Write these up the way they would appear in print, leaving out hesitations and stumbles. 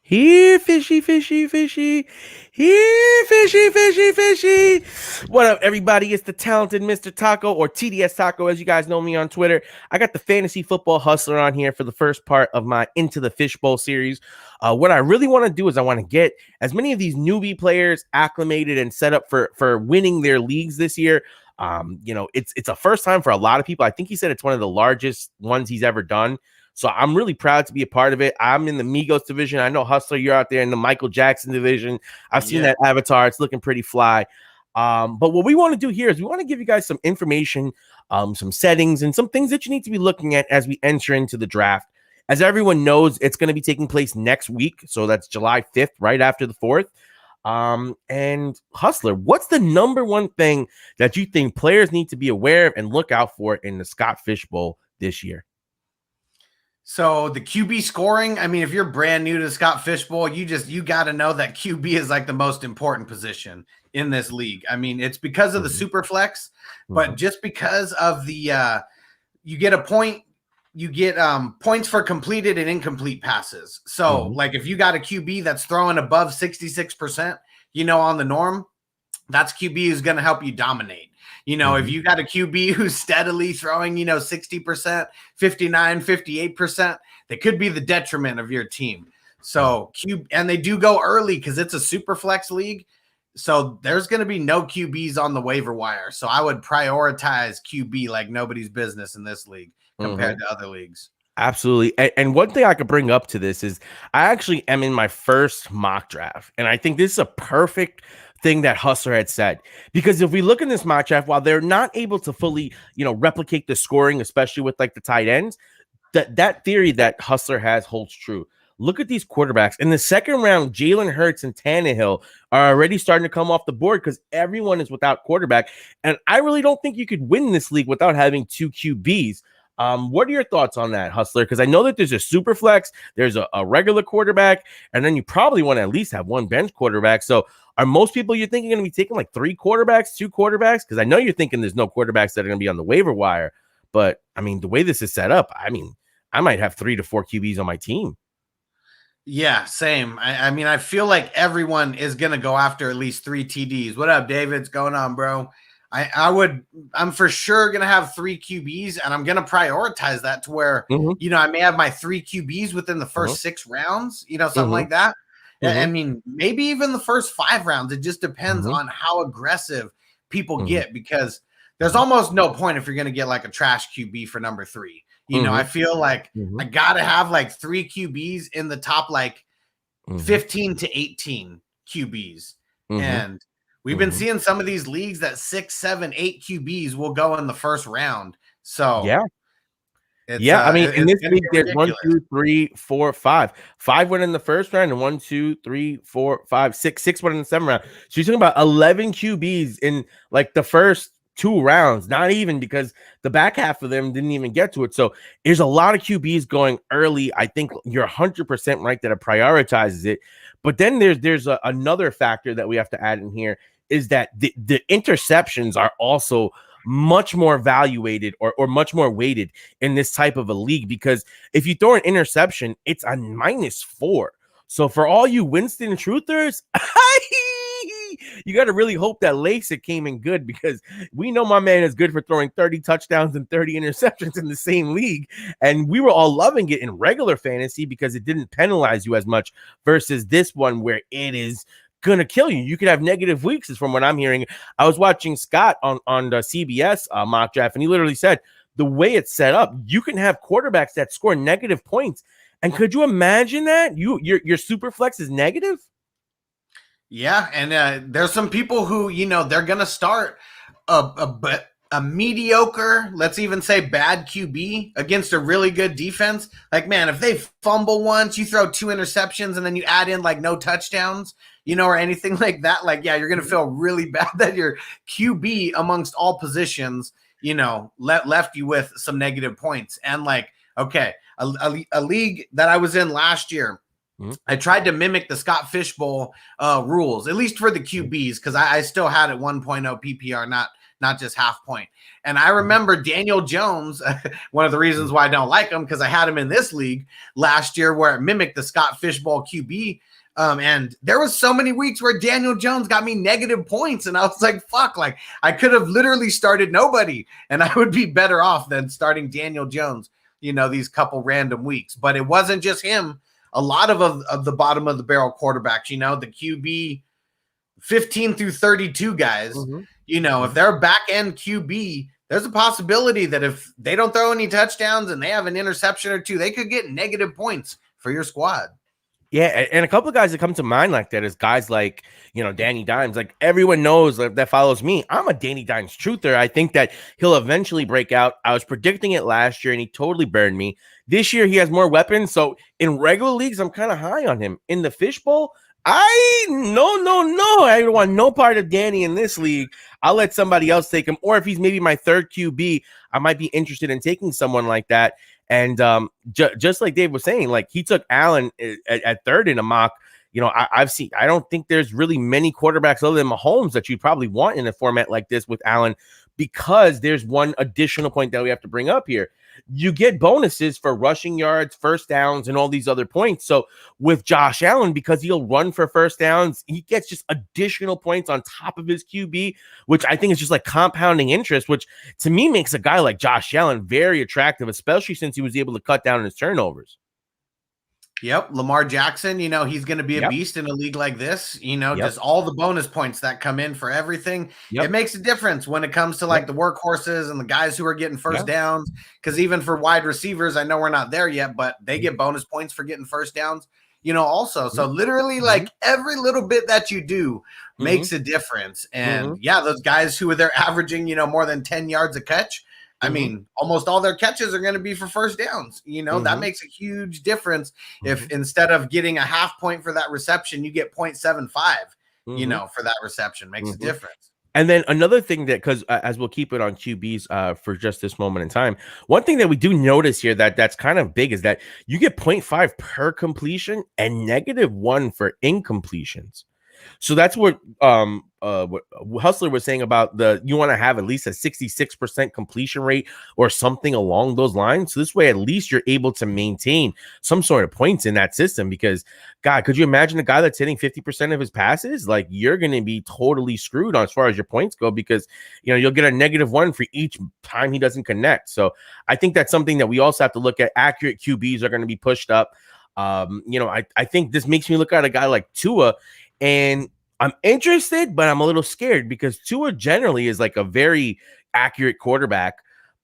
Here, fishy, fishy, fishy. Here, fishy, fishy, fishy. What up, everybody? It's the talented Mr. Taco, or TDS Taco, as you guys know me on Twitter. I got the Fantasy Football Hustler on here for the first part of my Into the Fishbowl series. What I really want to do is I want to get as many of these newbie players acclimated and set up for winning their leagues this year. It's a first time for a lot of people. I think he said it's one of the largest ones he's ever done. So I'm really proud to be a part of it. I'm in the Migos division. I know Hustler, you're out there in the Michael Jackson division. I've seen that avatar. It's looking pretty fly. But what we want to do here is we want to give you guys some information, some settings, and some things that you need to be looking at as we enter into the draft. As everyone knows, it's going to be taking place next week. So that's July 5th, right after the 4th. And Hustler, what's the number one thing that you think players need to be aware of and look out for in the Scott Fishbowl this year? So the QB scoring, I mean, if you're brand new to Scott Fishbowl, you got to know that QB is like the most important position in this league. I mean, it's because of the super flex, but just because of the you get a point, you get points for completed and incomplete passes. So like if you got a QB that's throwing above 66%, on the norm, that's QB who's going to help you dominate. If you got a QB who's steadily throwing, 60%, 59, 58%, that could be the detriment of your team. So and they do go early because it's a super flex league. So there's going to be no QBs on the waiver wire. So I would prioritize QB like nobody's business in this league compared to other leagues. Absolutely. And one thing I could bring up to this is I actually am in my first mock draft. And I think this is a perfect thing that Hustler had said, because if we look in this mock draft, while they're not able to fully, replicate the scoring, especially with like the tight ends, that theory that Hustler has holds true. Look at these quarterbacks in the second round. Jalen Hurts and Tannehill are already starting to come off the board because everyone is without quarterback. And I really don't think you could win this league without having two QBs. What are your thoughts on that, Hustler? Because I know that there's a super flex, there's a regular quarterback, and then you probably want to at least have one bench quarterback. So are most people you're thinking going to be taking like three quarterbacks, two quarterbacks? Because I know you're thinking there's no quarterbacks that are going to be on the waiver wire. But I mean, the way this is set up, I mean, I might have 3 to 4 QBs on my team. Yeah, same. I mean, I feel like everyone is going to go after at least 3 TDs. What up, David? What's going on, bro? I'm for sure going to have 3 QBs, and I'm going to prioritize that to where, I may have my 3 QBs within the first 6 rounds, something like that. I mean, maybe even the first 5 rounds. It just depends on how aggressive people get, because there's almost no point if you're going to get like a trash QB for number 3. I feel like I got to have like 3 QBs in the top like 15 to 18 QBs. And we've been seeing some of these leagues that 6, 7, 8 QBs will go in the first round. So I mean, in this league, there's 1, 2, 3, 4, 5. 5 went in the first round, and 1, 2, 3, 4, 5, 6. 6 went in the 7th round. So you're talking about 11 QBs in like the first 2 rounds, not even, because the back half of them didn't even get to it. So there's a lot of QBs going early. I think you're 100% right that it prioritizes it. But then there's another factor that we have to add in here, is that the interceptions are also much more evaluated or much more weighted in this type of a league, because if you throw an interception, it's a -4. So for all you Winston truthers, you got to really hope that LASIK came in good, because we know my man is good for throwing 30 touchdowns and 30 interceptions in the same league. And we were all loving it in regular fantasy because it didn't penalize you as much, versus this one where it is going to kill you. You could have negative weeks, is from what I'm hearing. I was watching Scott on the CBS mock draft, and he literally said the way it's set up, you can have quarterbacks that score negative points. And could you imagine that your super flex is negative? Yeah, and there's some people who, they're going to start a mediocre, let's even say bad QB against a really good defense. Like, man, if they fumble once, you throw 2 interceptions, and then you add in like no touchdowns, or anything like that, like, yeah, you're going to feel really bad that your QB amongst all positions, left you with some negative points. And like, okay, a league that I was in last year, I tried to mimic the Scott Fishbowl rules, at least for the QBs, because I still had at 1.0 PPR, not just half point. And I remember Daniel Jones, one of the reasons why I don't like him, because I had him in this league last year where it mimicked the Scott Fishbowl QB. And there was so many weeks where Daniel Jones got me negative points, and I was like, fuck, like I could have literally started nobody and I would be better off than starting Daniel Jones, these couple random weeks. But it wasn't just him. A lot of the bottom of the barrel quarterbacks, the QB 15 through 32 guys, if they're back end QB, there's a possibility that if they don't throw any touchdowns and they have an interception or two, they could get negative points for your squad. Yeah, and a couple of guys that come to mind like that is guys like, Danny Dimes. Like everyone knows that follows me, I'm a Danny Dimes truther. I think that he'll eventually break out. I was predicting it last year, and he totally burned me. This year, he has more weapons. So in regular leagues, I'm kind of high on him. In the fishbowl, no. I don't want no part of Danny in this league. I'll let somebody else take him. Or if he's maybe my third QB, I might be interested in taking someone like that. And just like Dave was saying, like he took Allen at third in a mock. I don't think there's really many quarterbacks other than Mahomes that you'd probably want in a format like this with Allen, because there's one additional point that we have to bring up here. You get bonuses for rushing yards, first downs, and all these other points. So with Josh Allen, because he'll run for first downs, he gets just additional points on top of his QB, which I think is just like compounding interest, which to me makes a guy like Josh Allen very attractive, especially since he was able to cut down on his turnovers. Yep. Lamar Jackson, he's going to be a beast in a league like this, just all the bonus points that come in for everything. It makes a difference when it comes to like the workhorses and the guys who are getting first downs. Because even for wide receivers, I know we're not there yet, but they get bonus points for getting first downs, also. So literally like every little bit that you do makes a difference. And those guys who are there averaging, more than 10 yards a catch, I mean, almost all their catches are going to be for first downs. That makes a huge difference. If instead of getting a half point for that reception, you get 0.75, for that reception, makes a difference. And then another thing that, because as we'll keep it on QBs for just this moment in time, one thing that we do notice here that's kind of big is that you get 0.5 per completion and -1 for incompletions. So that's what Hustler was saying about you want to have at least a 66% completion rate or something along those lines. So this way, at least you're able to maintain some sort of points in that system, because God, could you imagine a guy that's hitting 50% of his passes? Like you're going to be totally screwed on as far as your points go, because, you'll get a -1 for each time he doesn't connect. So I think that's something that we also have to look at. Accurate QBs are going to be pushed up. I think this makes me look at a guy like Tua, and I'm interested, but I'm a little scared because Tua generally is like a very accurate quarterback,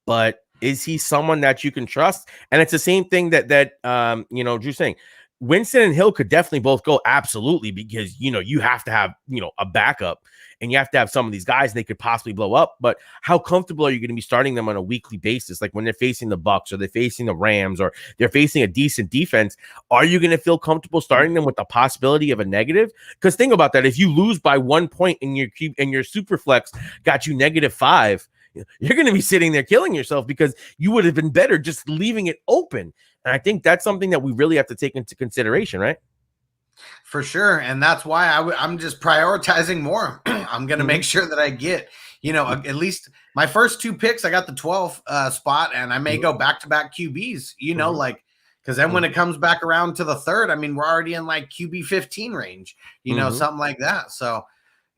but is he someone that you can trust? And it's the same thing that Drew's saying. Winston and Hill could definitely both go, absolutely, because you have to have a backup, and you have to have some of these guys, and they could possibly blow up. But how comfortable are you going to be starting them on a weekly basis? Like when they're facing the Bucks or they're facing the Rams or they're facing a decent defense, are you going to feel comfortable starting them with the possibility of a negative? Because think about that: if you lose by 1 point and your super flex got you -5, you're going to be sitting there killing yourself because you would have been better just leaving it open. And I think that's something that we really have to take into consideration, right? For sure. And that's why I'm just prioritizing more. I'm going to make sure that I get, at least my first 2 picks. I got the 12 spot, and I may go back-to-back QBs, because then when it comes back around to the third, I mean, we're already in like QB 15 range, something like that. So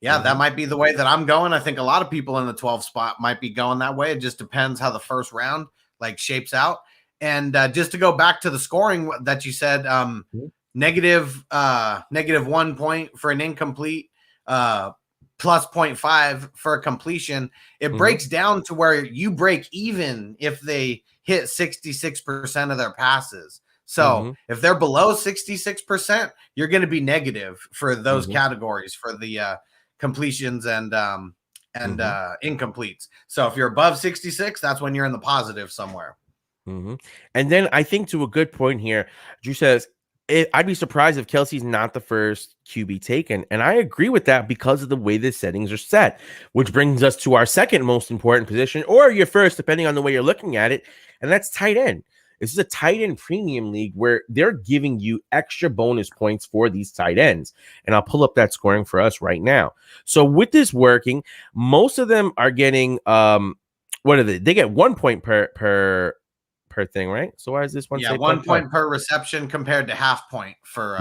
that might be the way that I'm going. I think a lot of people in the 12 spot might be going that way. It just depends how the first round like shapes out. And just to go back to the scoring that you said, -1 point for an incomplete, plus 0.5 for a completion. It breaks down to where you break even if they hit 66% of their passes. So if they're below 66%, you're going to be negative for those categories for the completions and incompletes. So if you're above 66, that's when you're in the positive somewhere. And then I think to a good point here, Drew says, I'd be surprised if Kelsey's not the first QB taken. And I agree with that because of the way the settings are set, which brings us to our second most important position, or your first, depending on the way you're looking at it. And that's tight end. This is a tight end premium league where they're giving you extra bonus points for these tight ends. And I'll pull up that scoring for us right now. So with this working, most of them are getting what are they? They get 1 point per thing, right? So why is this one? Yeah, 1 point per reception compared to half point for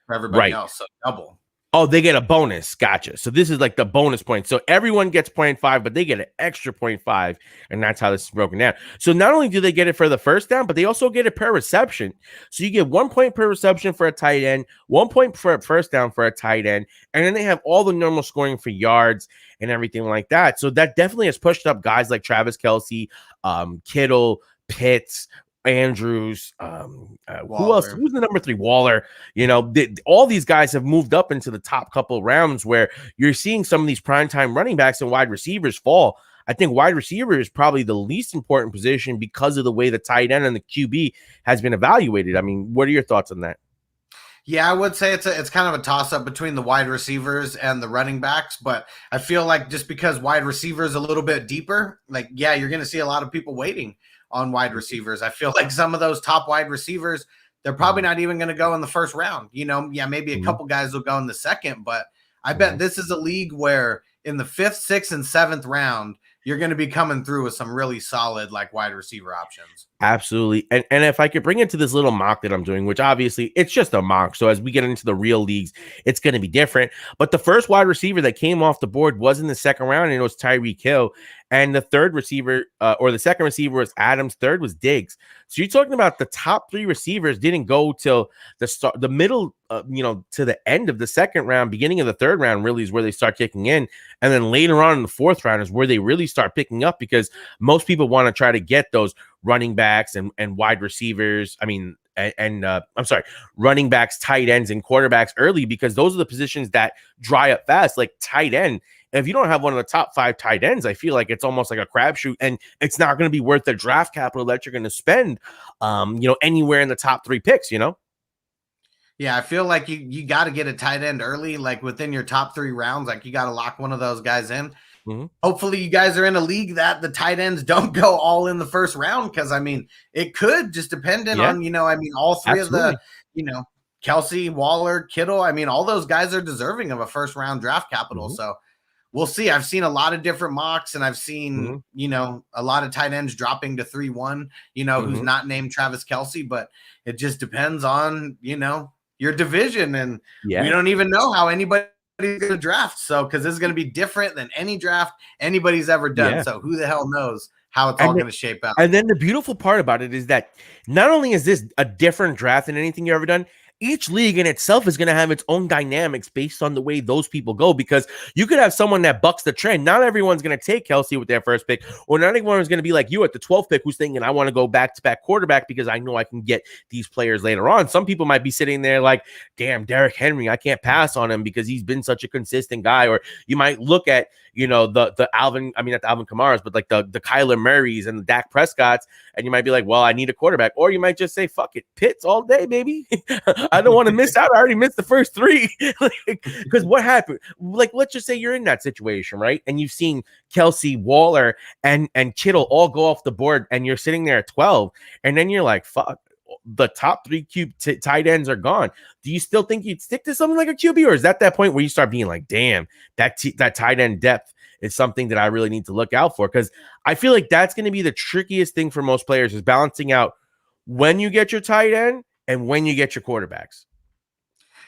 everybody else. So double. Oh, they get a bonus. Gotcha. So this is like the bonus point. So everyone gets 0.5, but they get an extra 0.5. And that's how this is broken down. So not only do they get it for the first down, but they also get it per reception. So you get 1 point per reception for a tight end, 1 point for a first down for a tight end. And then they have all the normal scoring for yards and everything like that. So that definitely has pushed up guys like Travis Kelce, Kittle, Pitts, Andrews, who else? Who's the number 3? Waller. You know, all these guys have moved up into the top couple of rounds where you're seeing some of these primetime running backs and wide receivers fall. I think wide receiver is probably the least important position because of the way the tight end and the QB has been evaluated. I mean, what are your thoughts on that? Yeah, I would say it's kind of a toss-up between the wide receivers and the running backs, but I feel like just because wide receiver is a little bit deeper, like, yeah, you're going to see a lot of people waiting on wide receivers. I feel like some of those top wide receivers, they're probably not even going to go in the first round. You know, yeah, maybe a couple guys will go in the second, but I bet this is a league where in the 5th, 6th, and 7th round, you're going to be coming through with some really solid like wide receiver options. Absolutely. And if I could bring it to this little mock that I'm doing, which obviously it's just a mock. So as we get into the real leagues, it's going to be different. But the first wide receiver that came off the board was in the second round, and it was Tyreek Hill. And the third receiver or the second receiver was Adams. Third was Diggs. So you're talking about the top 3 receivers didn't go till the middle, to the end of the second round, beginning of the third round really is where they start kicking in. And then later on in the fourth round is where they really start picking up because most people want to try to get those running backs and wide receivers. I mean, running backs, tight ends, and quarterbacks early because those are the positions that dry up fast, like tight end. And if you don't have one of the top 5 tight ends, I feel like it's almost like a crapshoot, and it's not going to be worth the draft capital that you're going to spend, anywhere in the top 3 picks, Yeah, I feel like you got to get a tight end early, like within your top 3 rounds. Like you got to lock one of those guys in. Hopefully you guys are in a league that the tight ends don't go all in the first round. Cause I mean, it could just dependent on, all 3 of the, Kelce, Waller, Kittle. I mean, all those guys are deserving of a first round draft capital. So we'll see. I've seen a lot of different mocks and I've seen, a lot of tight ends dropping to 3-1, who's not named Travis Kelce, but it just depends on, your division. And we don't even know how anybody's going to draft. So, because this is going to be different than any draft anybody's ever done. Yeah. So who the hell knows how it's all going to shape out. And then the beautiful part about it is that not only is this a different draft than anything you've ever done, each league in itself is going to have its own dynamics based on the way those people go, because you could have someone that bucks the trend. Not everyone's going to take Kelce with their first pick, or not everyone's going to be like you at the 12th pick who's thinking, I want to go back-to-back quarterback because I know I can get these players later on. Some people might be sitting there like, damn, Derrick Henry, I can't pass on him because he's been such a consistent guy. Or you might look at, the Alvin, I mean, not the Alvin Kamara's, but like the Kyler Murrays and the Dak Prescotts, and you might be like, well, I need a quarterback. Or you might just say, fuck it, Pitts all day, baby. I don't want to miss out. I already missed the first 3. Because what happened? Like, let's just say you're in that situation, right? And you've seen Kelce, Waller, and Kittle all go off the board, and you're sitting there at 12, and then you're like, fuck, the top 3 tight ends are gone. Do you still think you'd stick to something like a QB, or is that point where you start being like, damn, that tight end depth is something that I really need to look out for? Because I feel like that's going to be the trickiest thing for most players, is balancing out when you get your tight end and when you get your quarterbacks.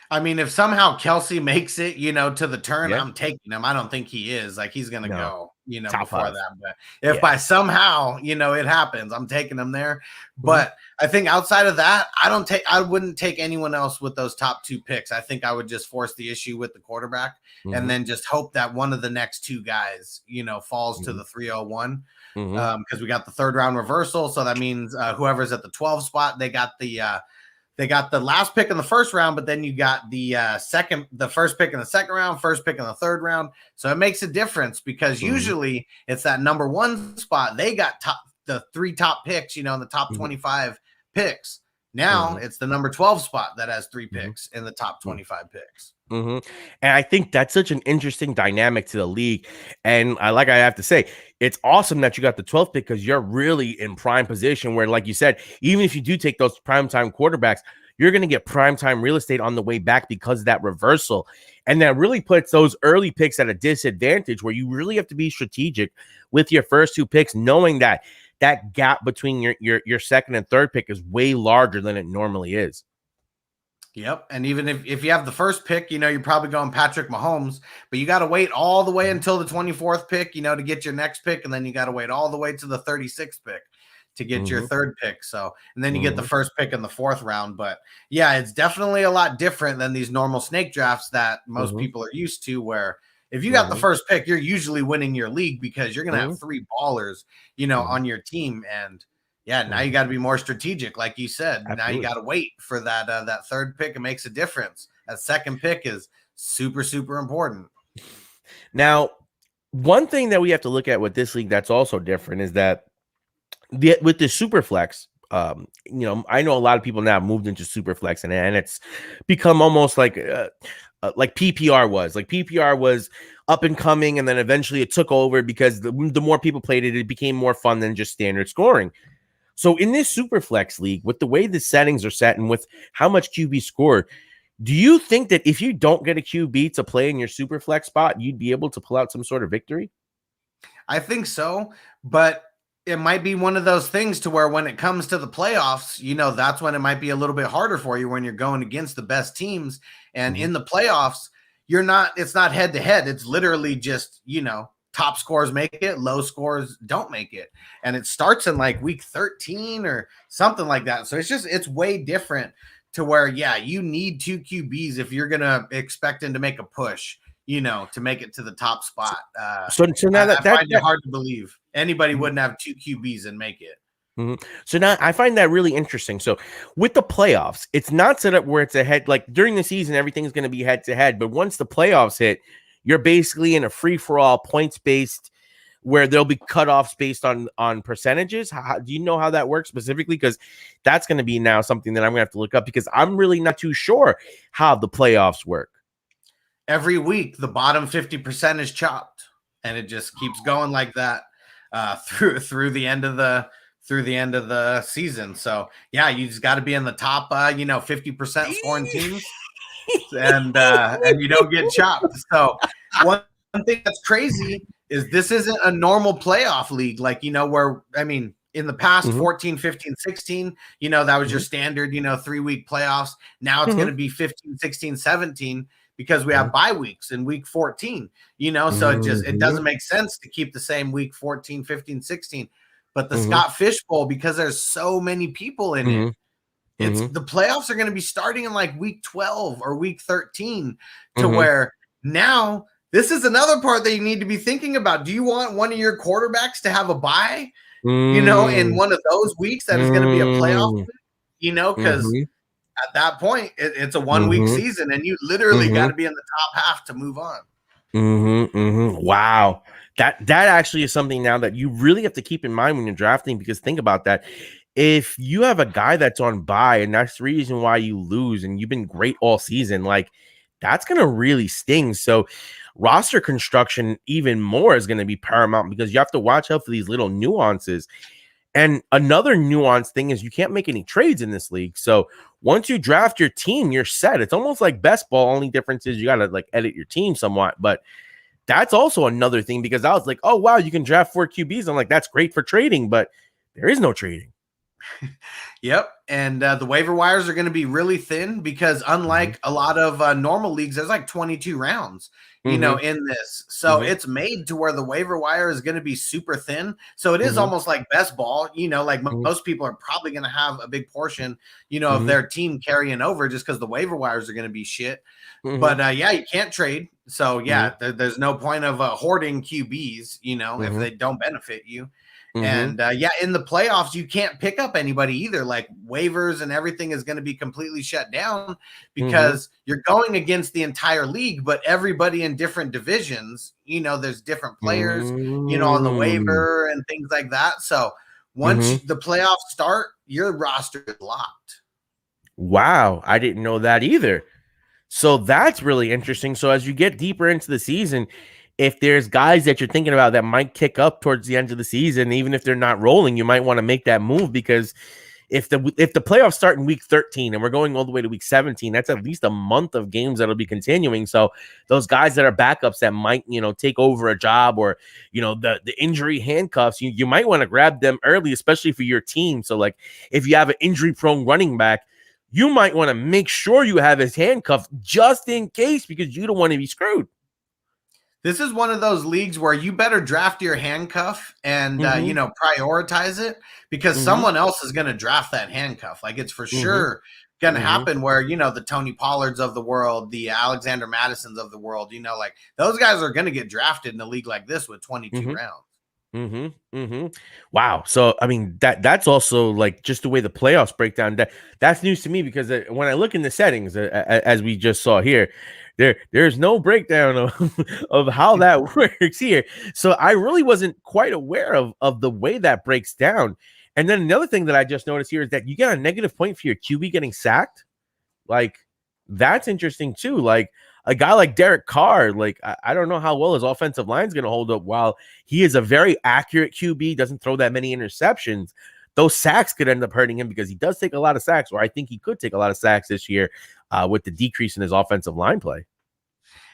I mean, if somehow Kelce makes it, to the turn, I'm taking him. I don't think he is. Like, he's going to go, top before 5. That. But if by somehow, it happens, I'm taking him there. But I think outside of that, I wouldn't take anyone else with those top 2 picks. I think I would just force the issue with the quarterback and then just hope that one of the next 2 guys, falls to the 301. Because we got the 3rd round reversal. So that means whoever's at the 12 spot, they got the last pick in the first round, but then you got the first pick in the second round, first pick in the 3rd round. So it makes a difference because usually it's that number 1 spot. They got the 3 top picks, in the top 25 picks. Now it's the number 12 spot that has 3 picks in the top 25 picks. And I think that's such an interesting dynamic to the league. And I have to say, it's awesome that you got the 12th pick because you're really in prime position where, like you said, even if you do take those primetime quarterbacks, you're going to get primetime real estate on the way back because of that reversal. And that really puts those early picks at a disadvantage where you really have to be strategic with your first 2 picks, knowing that that gap between your second and third pick is way larger than it normally is. Yep. And even if you have the first pick, you're probably going Patrick Mahomes, but you got to wait all the way until the 24th pick, to get your next pick. And then you got to wait all the way to the 36th pick to get your third pick. So, and then you get the first pick in the 4th round. But yeah, it's definitely a lot different than these normal snake drafts that most people are used to, where if you got the first pick, you're usually winning your league because you're going to have 3 ballers, on your team. And yeah, now you got to be more strategic, like you said. Absolutely. Now you got to wait for that third pick. It makes a difference. That second pick is super, super important. Now, one thing that we have to look at with this league that's also different is that with the super flex, I know a lot of people now have moved into super flex, and it's become almost like PPR was. Like PPR was up and coming, and then eventually it took over because the more people played it, it became more fun than just standard scoring. So in this super flex league, with the way the settings are set and with how much QB score, do you think that if you don't get a QB to play in your super flex spot, you'd be able to pull out some sort of victory? I think so, but it might be one of those things to where when it comes to the playoffs, that's when it might be a little bit harder for you when you're going against the best teams. And in the playoffs, it's not head to head. It's literally just, top scores make it, low scores don't make it. And it starts in like week 13 or something like that. So it's way different to where, yeah, you need 2 QBs if you're going to expect them to make a push, to make it to the top spot. So now I find it hard to believe anybody wouldn't have 2 QBs and make it. So now I find that really interesting. So with the playoffs, it's not set up where it's a head, like during the season, everything's going to be head to head. But once the playoffs hit, you're basically in a free for all points based where there'll be cutoffs based on percentages. Do you know how that works specifically? Because that's going to be now something that I'm going to have to look up because I'm really not too sure how the playoffs work. Every week, the bottom 50% is chopped, and it just keeps going like that through the end of the season. So yeah, you just got to be in the top 50% scoring teams, and you don't get chopped. So one thing that's crazy is this isn't a normal playoff league, like where in the past 14, 15, 16, that was your standard 3-week playoffs. Now it's going to be 15, 16, 17 because we have bye weeks in week 14, so it doesn't make sense to keep the same week 14, 15, 16. But the Scott Fish Bowl, because there's so many people in it, the playoffs are going to be starting in like week 12 or week 13 to where now this is another part that you need to be thinking about. Do you want one of your quarterbacks to have a bye, in one of those weeks that is going to be a playoff week, because at that point it's a 1-week season and you literally got to be in the top half to move on. Wow. That actually is something now that you really have to keep in mind when you're drafting, because think about that. If you have a guy that's on bye and that's the reason why you lose and you've been great all season, like that's going to really sting. So roster construction even more is going to be paramount because you have to watch out for these little nuances. And another nuanced thing is you can't make any trades in this league. So once you draft your team, you're set. It's almost like best ball. Only difference is you got to like edit your team somewhat, but that's also another thing because I was like, oh, wow, you can draft 4 QBs. I'm like, that's great for trading, but there is no trading. Yep. And the waiver wires are going to be really thin because unlike a lot of normal leagues, there's like 22 rounds, in this. So it's made to where the waiver wire is going to be super thin. So it is almost like best ball, like most people are probably going to have a big portion, of their team carrying over just because the waiver wires are going to be shit. But yeah, you can't trade. So yeah, there's no point of hoarding QBs, if they don't benefit you. And yeah, in the playoffs, you can't pick up anybody either. Like waivers and everything is going to be completely shut down because you're going against the entire league, but everybody in different divisions, there's different players, on the waiver and things like that. So once the playoffs start, your roster is locked. Wow, I didn't know that either. So that's really interesting. So as you get deeper into the season, if there's guys that you're thinking about that might kick up towards the end of the season, even if they're not rolling, you might want to make that move, because if the playoffs start in week 13 and we're going all the way to week 17, that's at least a month of games that'll be continuing. So those guys that are backups that might, take over a job, or, the injury handcuffs, you might want to grab them early, especially for your team. So like if you have an injury prone running back, you might want to make sure you have his handcuffed just in case, because you don't want to be screwed. This is one of those leagues where you better draft your handcuff and, prioritize it, because someone else is going to draft that handcuff. Like, it's for sure going to happen where, the Tony Pollards of the world, the Alexander Madisons of the world, like those guys are going to get drafted in a league like this with 22 rounds. Wow. So I mean that's also like just the way the playoffs break down. That's news to me, because when I look in the settings, as we just saw here, there's no breakdown of how that works here. So I really wasn't quite aware of the way that breaks down. And then another thing that I just noticed here is that you get a negative point for your QB getting sacked. Like, that's interesting too. Like, a guy like Derek Carr, like, I don't know how well his offensive line is going to hold up. While he is a very accurate QB, doesn't throw that many interceptions, those sacks could end up hurting him, because he does take a lot of sacks, or I think he could take a lot of sacks this year with the decrease in his offensive line play.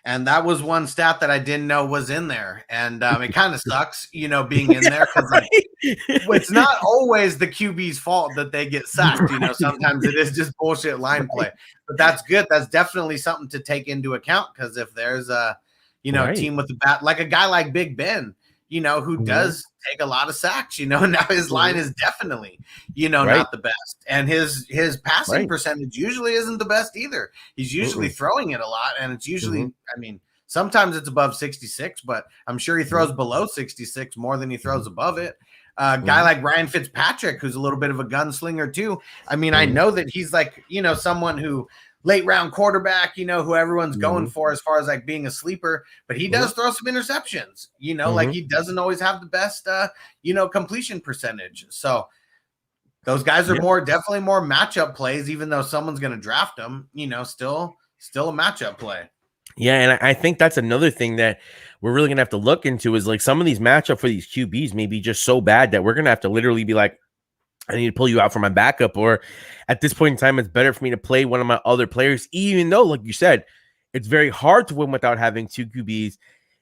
And that was one stat that I didn't know was in there. And it kind of sucks, being in there, because it's not always the QB's fault that they get sacked. Sometimes it is just bullshit line play. But that's good. That's definitely something to take into account, because if there's a, team with a bat, like a guy like Big Ben, who does take a lot of sacks, now his line is definitely, not the best. And his passing percentage usually isn't the best either. He's usually throwing it a lot, and it's usually, I mean, sometimes it's above 66, but I'm sure he throws below 66 more than he throws above it. A guy like Ryan Fitzpatrick, who's a little bit of a gunslinger too. I mean, I know that he's like, someone who late round quarterback, who everyone's going for as far as like being a sleeper, but he does throw some interceptions, like he doesn't always have the best, completion percentage. So those guys are definitely more matchup plays, even though someone's going to draft them, still a matchup play. Yeah, and I think that's another thing that we're really going to have to look into, is like some of these matchup for these QBs may be just so bad that we're going to have to literally be like, I need to pull you out for my backup, or at this point in time, it's better for me to play one of my other players, even though, like you said, it's very hard to win without having two QBs.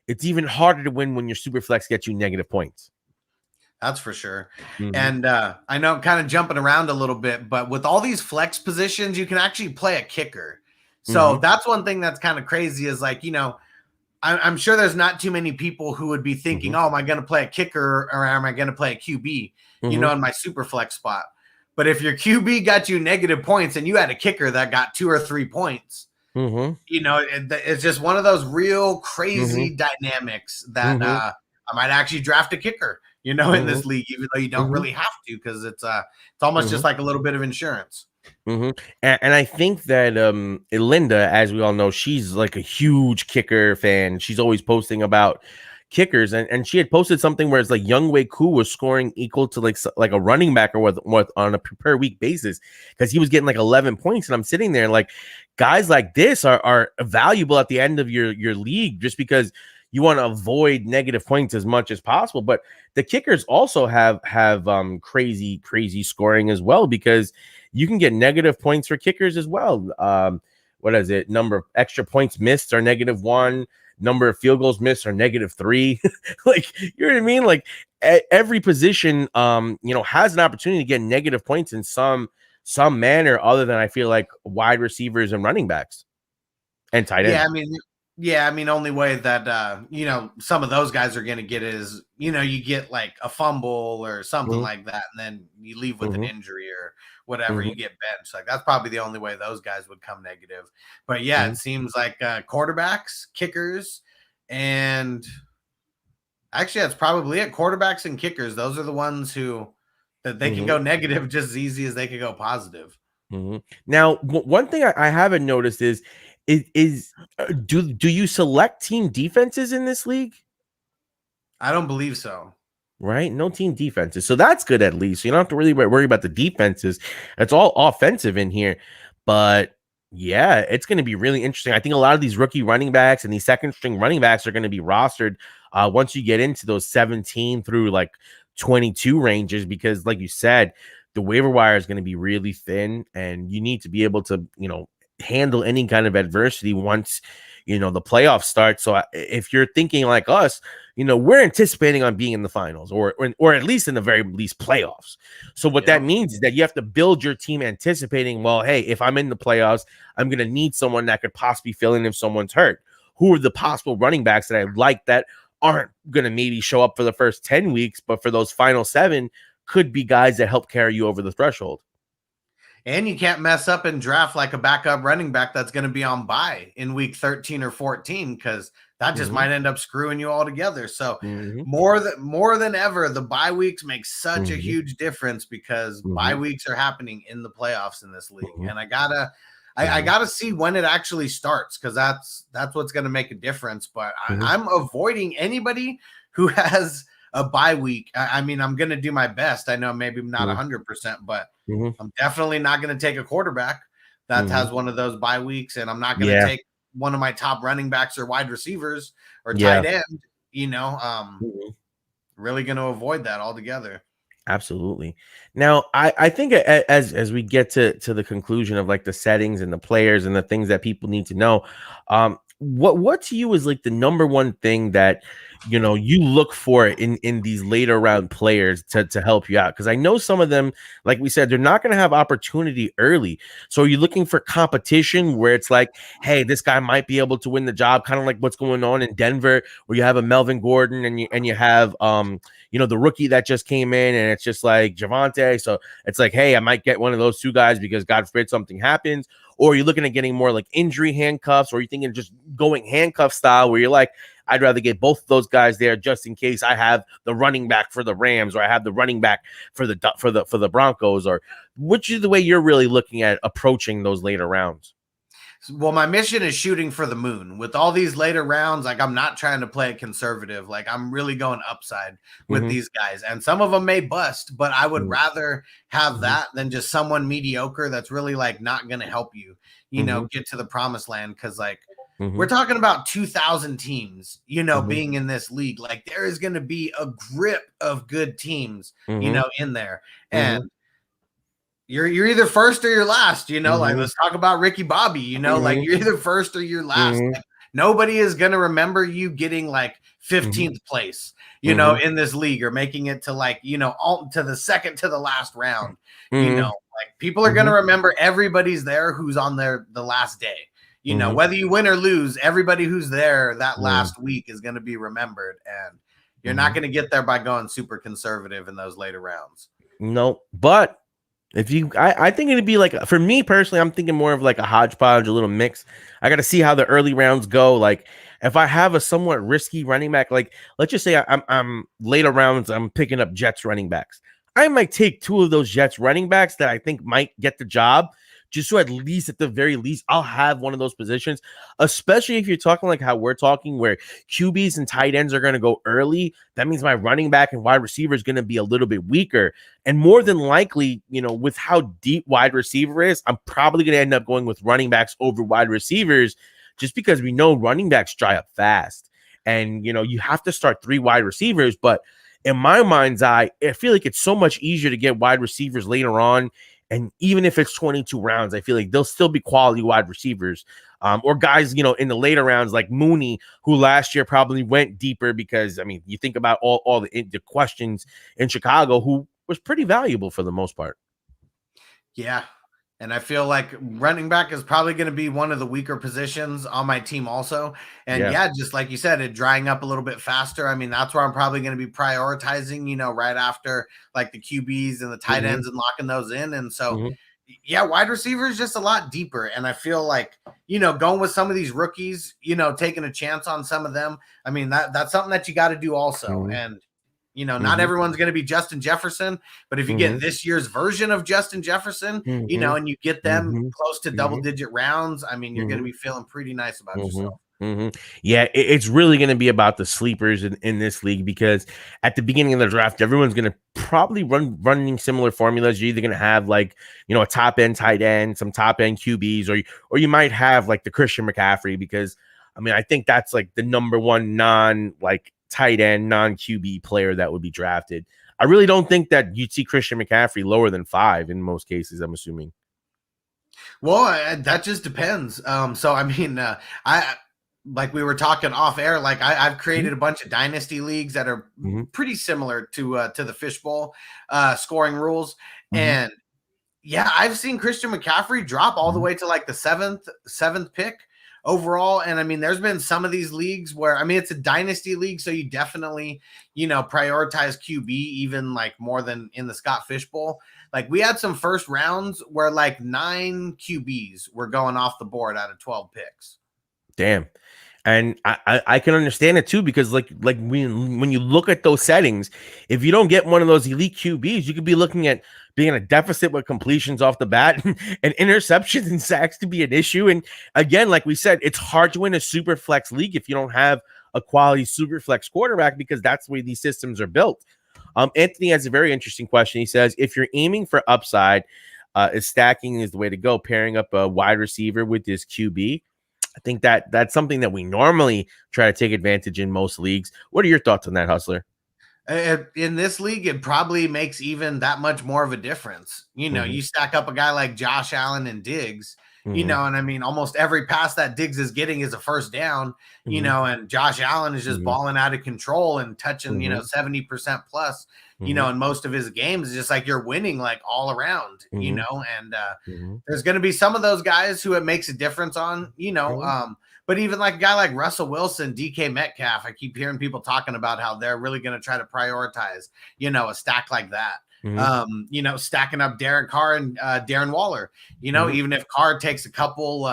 It's even harder to win when your super flex gets you negative points. That's for sure. And I know I'm kind of jumping around a little bit, but with all these flex positions, you can actually play a kicker. So that's one thing that's kind of crazy, is like, I'm sure there's not too many people who would be thinking, oh, am I going to play a kicker, or am I going to play a QB, in my super flex spot? But if your QB got you negative points and you had a kicker that got 2 or 3 points, it's just one of those real crazy dynamics that I might actually draft a kicker, in this league, even though you don't really have to, because it's almost just like a little bit of insurance. And I think that Linda, as we all know, she's like a huge kicker fan. She's always posting about kickers, and she had posted something where it's like Young Wei Koo was scoring equal to like a running back or what on a per week basis, because he was getting like 11 points. And I'm sitting there like, guys like this are valuable at the end of your league, just because you want to avoid negative points as much as possible. But the kickers also have crazy scoring as well, because you can get negative points for kickers as well. What is it? Number of extra points missed are -1. Number of field goals missed are -3. Like, you know what I mean? Like, every position, has an opportunity to get negative points in some manner, other than, I feel like, wide receivers and running backs and tight ends. Yeah, I mean, only way that some of those guys are going to get is, you get like a fumble or something like that, and then you leave with an injury or whatever, you get benched. Like, that's probably the only way those guys would come negative. But yeah, it seems like quarterbacks, kickers, and actually that's probably it. Quarterbacks and kickers, those are the ones that they can go negative just as easy as they could go positive. Now, one thing I haven't noticed is do you select team defenses in this league? I don't believe so. Right? No team defenses. So that's good, at least. You don't have to really worry about the defenses. It's all offensive in here. But yeah, it's going to be really interesting. I think a lot of these rookie running backs and these second string running backs are going to be rostered once you get into those 17 through like 22 ranges, because like you said, the waiver wire is going to be really thin, and you need to be able to, handle any kind of adversity once, the playoffs start. So if you're thinking like us, we're anticipating on being in the finals or at least in the very least playoffs. So what that means is that you have to build your team anticipating, well, hey, if I'm in the playoffs, I'm going to need someone that could possibly fill in if someone's hurt. Who are the possible running backs that I like that aren't going to maybe show up for the first 10 weeks, but for those final 7 could be guys that help carry you over the threshold. And you can't mess up and draft like a backup running back that's going to be on bye in week 13 or 14, because that just might end up screwing you all together. So more than ever, the bye weeks make such a huge difference, because bye weeks are happening in the playoffs in this league. And I gotta see when it actually starts, because that's what's going to make a difference. But I'm avoiding anybody who has a bye week. I mean, I'm going to do my best. I know maybe not 100%, but I'm definitely not going to take a quarterback that has one of those bye weeks, and I'm not going to take one of my top running backs or wide receivers or tight end, really going to avoid that altogether. Absolutely. Now, I think as we get to the conclusion of like the settings and the players and the things that people need to know, what to you is like the number one thing that you look for in these later round players to help you out? Because I know some of them, like we said, they're not going to have opportunity early. So are you looking for competition where it's like, hey, this guy might be able to win the job, kind of like what's going on in Denver, where you have a Melvin Gordon and you have the rookie that just came in, and it's just like Javonte. So it's like, hey, I might get one of those 2 guys because God forbid something happens. Or are you looking at getting more like injury handcuffs, or are you thinking just going handcuff style where you're like, I'd rather get both of those guys there just in case I have the running back for the Rams, or I have the running back for the Broncos, or which is the way you're really looking at approaching those later rounds? Well, my mission is shooting for the moon with all these later rounds. Like, I'm not trying to play it conservative. Like, I'm really going upside with these guys, and some of them may bust, but I would rather have that than just someone mediocre that's really like not going to help you, get to the promised land. Cause like we're talking about 2,000 teams, being in this league. Like, there is going to be a grip of good teams, in there. And you're either first or you're last, like, let's talk about Ricky Bobby, like, you're either first or you're last. Like, nobody is going to remember you getting like 15th place, in this league, or making it to like, all to the second to the last round, like, people are going to remember everybody's there who's on the last day, whether you win or lose, everybody who's there that last week is going to be remembered. And you're not going to get there by going super conservative in those later rounds. No, but I think it'd be like, for me personally, I'm thinking more of like a hodgepodge, a little mix. I got to see how the early rounds go. Like, if I have a somewhat risky running back, like let's just say I'm later rounds, I'm picking up Jets running backs. I might take 2 of those Jets running backs that I think might get the job, just so at the very least, I'll have one of those positions, especially if you're talking like how we're talking, where QBs and tight ends are going to go early. That means my running back and wide receiver is going to be a little bit weaker. And more than likely, with how deep wide receiver is, I'm probably going to end up going with running backs over wide receivers, just because we know running backs dry up fast. And, you have to start 3 wide receivers. But in my mind's eye, I feel like it's so much easier to get wide receivers later on. And even if it's 22 rounds, I feel like they'll still be quality wide receivers, or guys, in the later rounds like Mooney, who last year probably went deeper because, I mean, you think about all the questions in Chicago, who was pretty valuable for the most part. Yeah. And I feel like running back is probably going to be one of the weaker positions on my team also. And just like you said, it drying up a little bit faster. I mean, that's where I'm probably going to be prioritizing, right after like the QBs and the tight ends and locking those in. And so, wide receiver is just a lot deeper. And I feel like, going with some of these rookies, taking a chance on some of them. I mean, that's something that you got to do also. And, not everyone's going to be Justin Jefferson, but if you get this year's version of Justin Jefferson, and you get them close to double-digit rounds, I mean, you're going to be feeling pretty nice about yourself. Yeah, it's really going to be about the sleepers in this league, because at the beginning of the draft, everyone's going to probably running similar formulas. You're either going to have like, a top end tight end, some top end QBs, or you might have like the Christian McCaffrey, because I mean, I think that's like the number one non like tight end, non QB player that would be drafted. I really don't think that you'd see Christian McCaffrey lower than 5 in most cases, I'm assuming. Well, that just depends. So I mean, I like we were talking off air. Like I've created a bunch of dynasty leagues that are pretty similar to the fishbowl scoring rules, and yeah, I've seen Christian McCaffrey drop all the way to like the seventh pick overall. And I mean, there's been some of these leagues where, I mean, it's a dynasty league, so you definitely, prioritize QB even like more than in the Scott Fishbowl. Like we had some first rounds where like 9 QBs were going off the board out of 12 picks. Damn. And I can understand it too, because like when you look at those settings, if you don't get one of those elite QBs, you could be looking at being in a deficit with completions off the bat, and interceptions and sacks to be an issue. And again, like we said, it's hard to win a super flex league if you don't have a quality super flex quarterback, because that's the way these systems are built. Anthony has a very interesting question. He says, if you're aiming for upside, is stacking is the way to go, pairing up a wide receiver with this QB. I think that's something that we normally try to take advantage in most leagues. What are your thoughts on that, Hustler? In this league, it probably makes even that much more of a difference. You stack up a guy like Josh Allen and Diggs, and I mean, almost every pass that Diggs is getting is a first down, and Josh Allen is just balling out of control and touching, 70% plus, in most of his games. It's just like you're winning like all around, and there's going to be some of those guys who it makes a difference on, but even like a guy like Russell Wilson, DK Metcalf, I keep hearing people talking about how they're really going to try to prioritize, a stack like that. Stacking up Derek Carr and Darren Waller, even if Carr takes a couple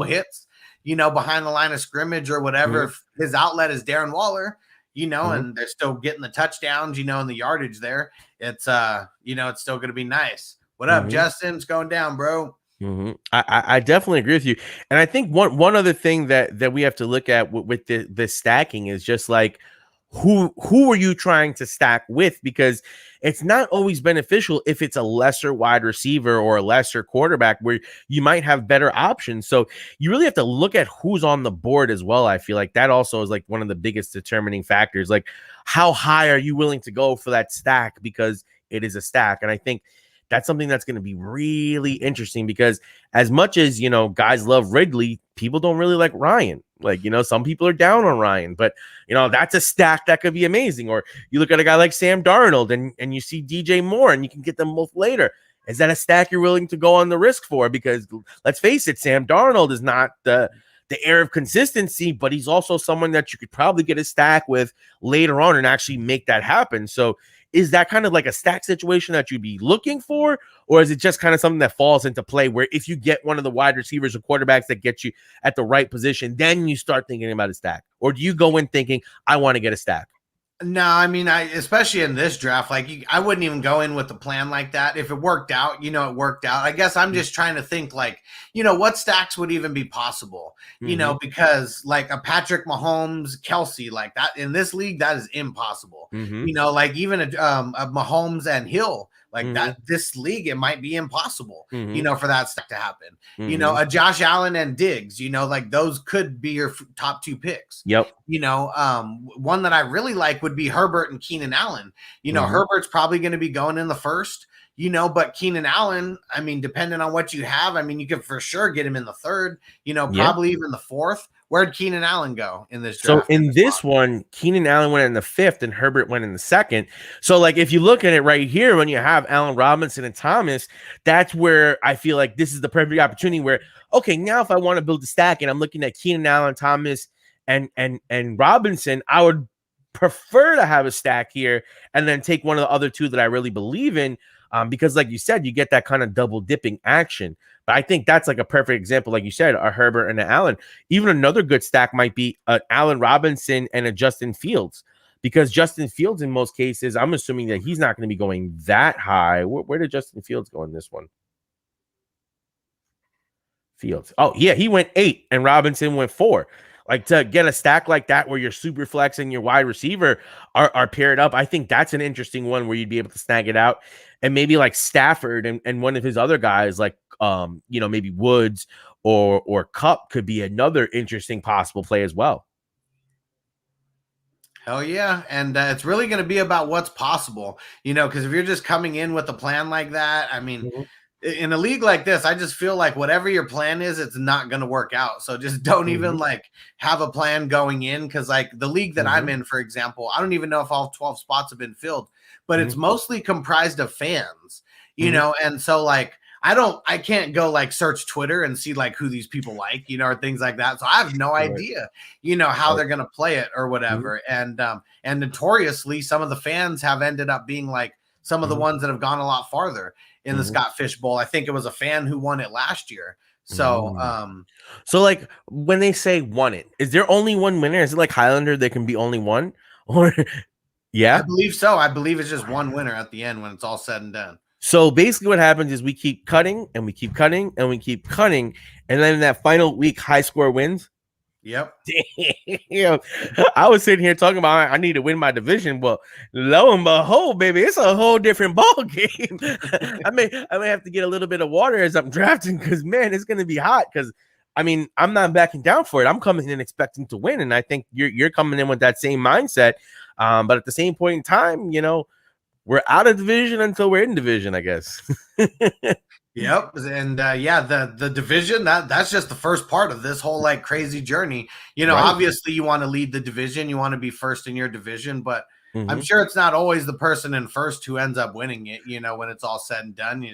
hits, behind the line of scrimmage or whatever, if his outlet is Darren Waller, and they're still getting the touchdowns, and the yardage there, it's it's still going to be nice. What up, Justin? It's going down, bro. I definitely agree with you. And I think one other thing that we have to look at with the stacking is just like, who are you trying to stack with? Because it's not always beneficial if it's a lesser wide receiver or a lesser quarterback where you might have better options. So you really have to look at who's on the board as well. I feel like that also is like one of the biggest determining factors. Like, how high are you willing to go for that stack, because it is a stack? And I think that's something that's going to be really interesting, because as much as, guys love Ridley, people don't really like Ryan. Like, some people are down on Ryan, but, that's a stack that could be amazing. Or you look at a guy like Sam Darnold and you see DJ Moore and you can get them both later. Is that a stack you're willing to go on the risk for? Because let's face it, Sam Darnold is not the air of consistency, but he's also someone that you could probably get a stack with later on and actually make that happen. So is that kind of like a stack situation that you'd be looking for? Or is it just kind of something that falls into play where if you get one of the wide receivers or quarterbacks that get you at the right position, then you start thinking about a stack? Or do you go in thinking, I want to get a stack? No, I mean, especially in this draft, like I wouldn't even go in with a plan like that. If it worked out, it worked out. I guess I'm just trying to think like, what stacks would even be possible, because like a Patrick Mahomes, Kelsey, like that in this league, that is impossible. Like even a Mahomes and Hill, like that, this league, it might be impossible, for that stack to happen. A Josh Allen and Diggs, like those could be your top 2 picks. Yep. One that I really like would be Herbert and Keenan Allen. Herbert's probably going to be going in the first, but Keenan Allen, I mean, depending on what you have, I mean, you could for sure get him in the third, probably even the fourth. Where'd Keenan Allen go in this draft? So in this one, Keenan Allen went in the 5th and Herbert went in the 2nd. So like, if you look at it right here, when you have Allen Robinson and Thomas, that's where I feel like this is the perfect opportunity where, okay, now if I want to build a stack and I'm looking at Keenan Allen, Thomas, and Robinson, I would prefer to have a stack here and then take one of the other 2 that I really believe in, because like you said, you get that kind of double dipping action. But I think that's like a perfect example, like you said, a Herbert and an Allen. Even another good stack might be an Allen Robinson and a Justin Fields, because Justin Fields in most cases, I'm assuming that he's not going to be going that high. Where did Justin Fields go in this one? Fields. Oh, yeah, he went 8 and Robinson went 4. Like to get a stack like that where your super flex and your wide receiver are paired up, I think that's an interesting one where you'd be able to snag it out. And maybe like Stafford and one of his other guys, like maybe Woods or Cup could be another interesting possible play as well. Hell yeah. And it's really going to be about what's possible, because if you're just coming in with a plan like that, I mean, in a league like this, I just feel like whatever your plan is, it's not going to work out. So just don't even like have a plan going in. Cause like the league that I'm in, for example, I don't even know if all 12 spots have been filled, but it's mostly comprised of fans, and so like, I can't go like search Twitter and see like who these people like, or things like that. So I have no idea, how they're going to play it or whatever. And notoriously some of the fans have ended up being like some of the ones that have gone a lot farther in the Scott Fish Bowl. I think it was a fan who won it last year. So, so like when they say won it, is there only one winner? Is it like Highlander? There can be only one, or yeah, I believe so. I believe it's just one winner at the end when it's all said and done. So basically what happens is we keep cutting and we keep cutting and we keep cutting. And then in that final week, high score wins. Yep. Damn. I was sitting here talking about I need to win my division. Well, lo and behold, baby, it's a whole different ball game. I may have to get a little bit of water as I'm drafting because man, it's gonna be hot. Because I mean, I'm not backing down for it. I'm coming in expecting to win. And I think you're coming in with that same mindset. But at the same point in time, we're out of division until we're in division, I guess. Yep. And the division, that's just the first part of this whole like crazy journey. Right. Obviously you want to lead the division, you want to be first in your division, but I'm sure it's not always the person in first who ends up winning it. When it's all said and done,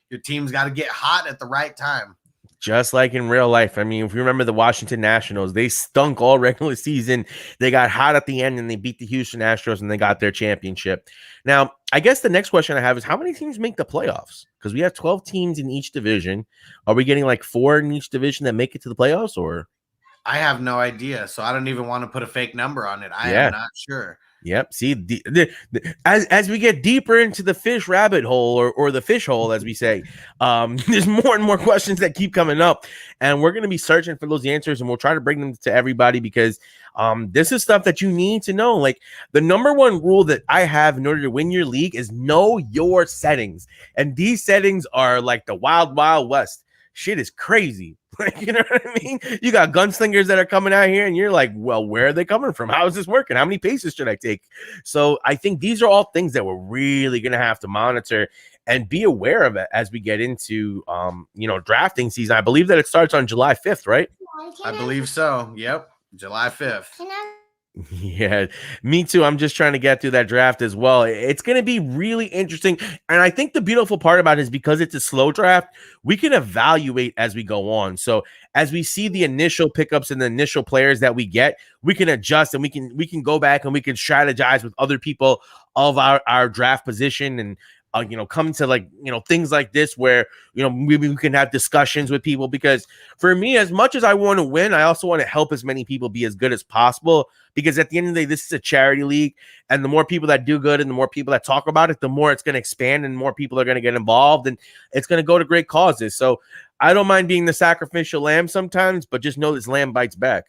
your team's got to get hot at the right time. Just like in real life. I mean, if you remember the Washington Nationals, they stunk all regular season. They got hot at the end and they beat the Houston Astros and they got their championship. Now, I guess the next question I have is how many teams make the playoffs? Because we have 12 teams in each division. Are we getting like 4 in each division that make it to the playoffs, or? I have no idea. So I don't even want to put a fake number on it. I am not sure. Yep. See, as we get deeper into the fish rabbit hole or the fish hole, as we say, there's more and more questions that keep coming up, and we're going to be searching for those answers, and we'll try to bring them to everybody because this is stuff that you need to know. Like the number one rule that I have in order to win your league is know your settings, and these settings are like the wild, wild west. Shit is crazy. Like, you know what I mean? You got gunslingers that are coming out here and you're like, well, where are they coming from? How is this working? How many paces should I take? So I think these are all things that we're really going to have to monitor and be aware of it as we get into, drafting season. I believe that it starts on July 5th, right? I believe so. Yep. July 5th. Yeah, me too. I'm just trying to get through that draft as well. It's going to be really interesting. And I think the beautiful part about it is because it's a slow draft, we can evaluate as we go on. So as we see the initial pickups and the initial players that we get, we can adjust and we can go back and we can strategize with other people of our draft position and come to like, things like this where, maybe we can have discussions with people, because for me, as much as I want to win, I also want to help as many people be as good as possible, because at the end of the day, this is a charity league, and the more people that do good and the more people that talk about it, the more it's going to expand and more people are going to get involved and it's going to go to great causes. So I don't mind being the sacrificial lamb sometimes, but just know this lamb bites back.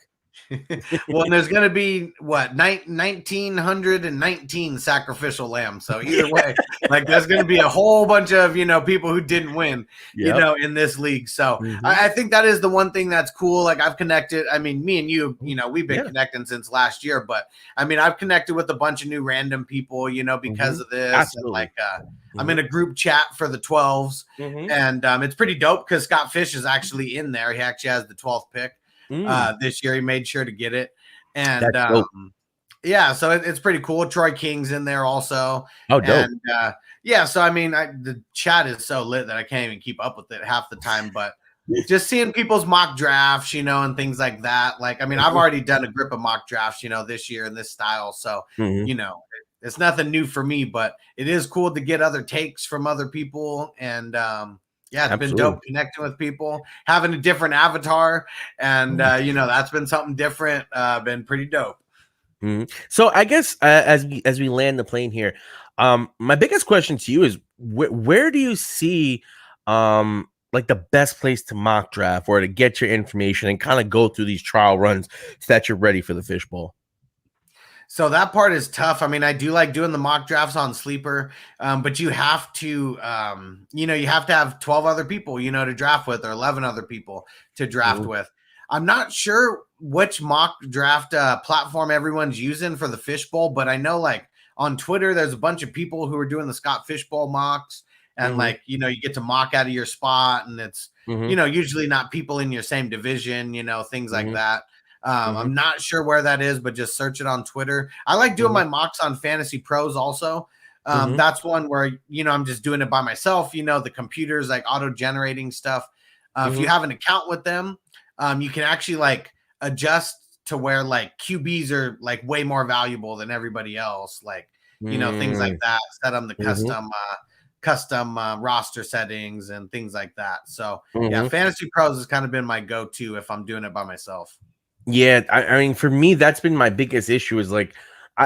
Well, and there's going to be 1,919 sacrificial lambs. So either way, like there's going to be a whole bunch of, people who didn't win, in this league. So I think that is the one thing that's cool. Like I've connected, I mean, me and you, we've been connecting since last year, but I mean, I've connected with a bunch of new random people, because of this. Absolutely. And like, I'm in a group chat for the 12s and it's pretty dope because Scott Fish is actually in there. He actually has the 12th pick. This year he made sure to get it, and so it's pretty cool. Troy King's in there also. Oh, dope. And so I mean, the chat is so lit that I can't even keep up with it half the time, but just seeing people's mock drafts, and things like that. Like, I mean, I've already done a grip of mock drafts, this year in this style, so it's nothing new for me, but it is cool to get other takes from other people. And it's Absolutely. Been dope connecting with people, having a different avatar, and that's been something different. Been pretty dope. So I guess as we land the plane here, my biggest question to you is where do you see like like the best place to mock draft or to get your information and kind of go through these trial runs so that you're ready for the fishbowl? So that part is tough. I mean, I do like doing the mock drafts on Sleeper, but you have to, you have to have 12 other people, to draft with, or 11 other people to draft with. I'm not sure which mock draft platform everyone's using for the fishbowl, but I know like on Twitter, there's a bunch of people who are doing the Scott Fishbowl mocks, and like, you get to mock out of your spot, and it's, usually not people in your same division, things like that. I'm not sure where that is, but just search it on Twitter. I like doing my mocks on Fantasy Pros also. That's one where, I'm just doing it by myself. The computer's like auto-generating stuff. If you have an account with them, you can actually like adjust to where like QBs are like way more valuable than everybody else. Like, things like that. Set them the custom roster settings and things like that. So yeah, Fantasy Pros has kind of been my go-to if I'm doing it by myself. Yeah, I mean, for me, that's been my biggest issue is like,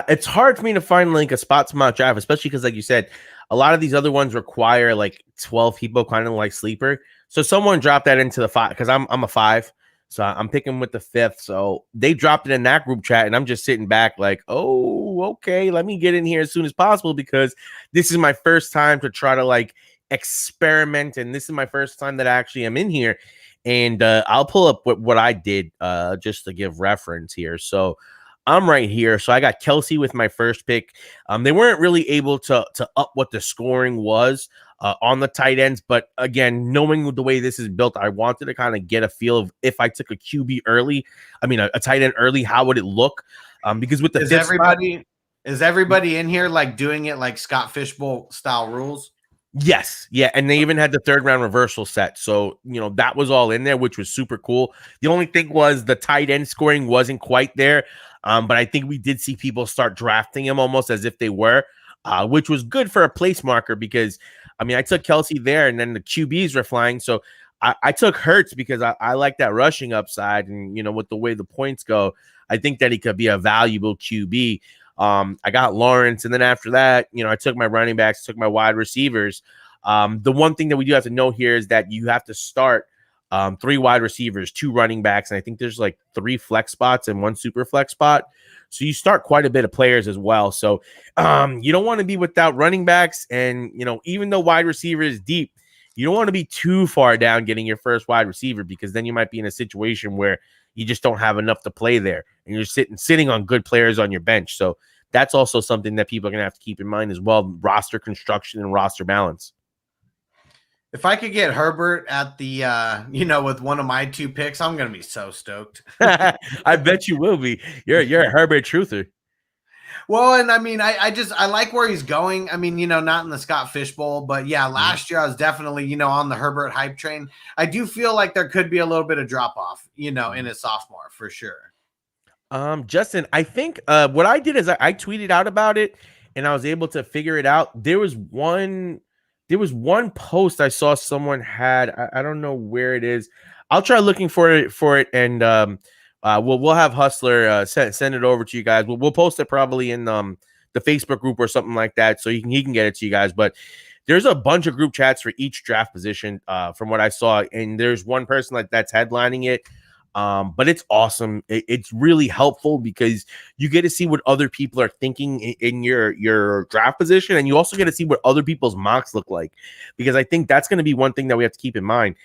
it's hard for me to find like a spot to mock draft, especially because, like you said, a lot of these other ones require like 12 people, kind of like Sleeper. So someone dropped that into the 5 because I'm a 5, so I'm picking with the 5th. So they dropped it in that group chat, and I'm just sitting back like, oh, okay, let me get in here as soon as possible because this is my first time to try to like experiment, and this is my first time that I actually am in here. And I'll pull up what I did just to give reference here. So I'm right here. So I got Kelsey with my first pick. They weren't really able to up what the scoring was on the tight ends. But again, knowing the way this is built, I wanted to kind of get a feel of if I took a QB early, a tight end early, how would it look? Because with the is everybody in here like doing it like Scott Fishbowl style rules? Yes. Yeah. And they even had the 3rd round reversal set. So, that was all in there, which was super cool. The only thing was the tight end scoring wasn't quite there. But I think we did see people start drafting him almost as if they were, which was good for a place marker because, I took Kelsey there and then the QBs were flying. So I took Hurts because I like that rushing upside. And, with the way the points go, I think that he could be a valuable QB. I got Lawrence, and then after that, I took my running backs, took my wide receivers. The one thing that we do have to know here is that you have to start 3 wide receivers, 2 running backs, and I think there's like 3 flex spots and 1 super flex spot. So you start quite a bit of players as well. So you don't want to be without running backs, and even though wide receiver is deep, you don't want to be too far down getting your first wide receiver because then you might be in a situation where you just don't have enough to play there, and you're sitting on good players on your bench. So that's also something that people are going to have to keep in mind as well, roster construction and roster balance. If I could get Herbert at the, with one of my 2 picks, I'm going to be so stoked. I bet you will be. You're a Herbert truther. Well, and I like where he's going. Not in the Scott Fishbowl, but yeah, last year I was definitely, on the Herbert hype train. I do feel like there could be a little bit of drop off, in his sophomore for sure. Justin, I think what I did is I tweeted out about it and I was able to figure it out. There was one post I saw someone had. I don't know where it is. I'll try looking for it, and we'll have Hustler send it over to you guys. We'll post it probably in the Facebook group or something like that, so he can get it to you guys. But there's a bunch of group chats for each draft position from what I saw, and there's one person that's headlining it. But it's awesome. It's really helpful because you get to see what other people are thinking in your draft position, and you also get to see what other people's mocks look like, because I think that's going to be one thing that we have to keep in mind.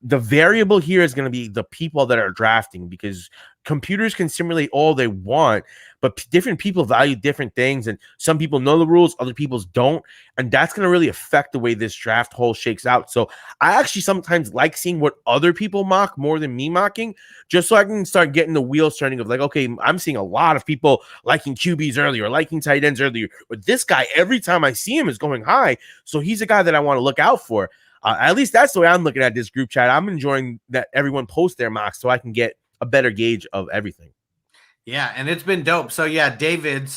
The variable here is going to be the people that are drafting, because computers can simulate all they want, but different people value different things, and some people know the rules, other people don't, and that's going to really affect the way this draft hole shakes out. So I actually sometimes like seeing what other people mock more than me mocking, just so I can start getting the wheels turning of like, okay, I'm seeing a lot of people liking QBs earlier, liking tight ends earlier, but this guy, every time I see him, is going high, so he's a guy that I want to look out for. At least that's the way I'm looking at this group chat. I'm enjoying that everyone posts their mocks so I can get a better gauge of everything. Yeah, and it's been dope. So yeah, David,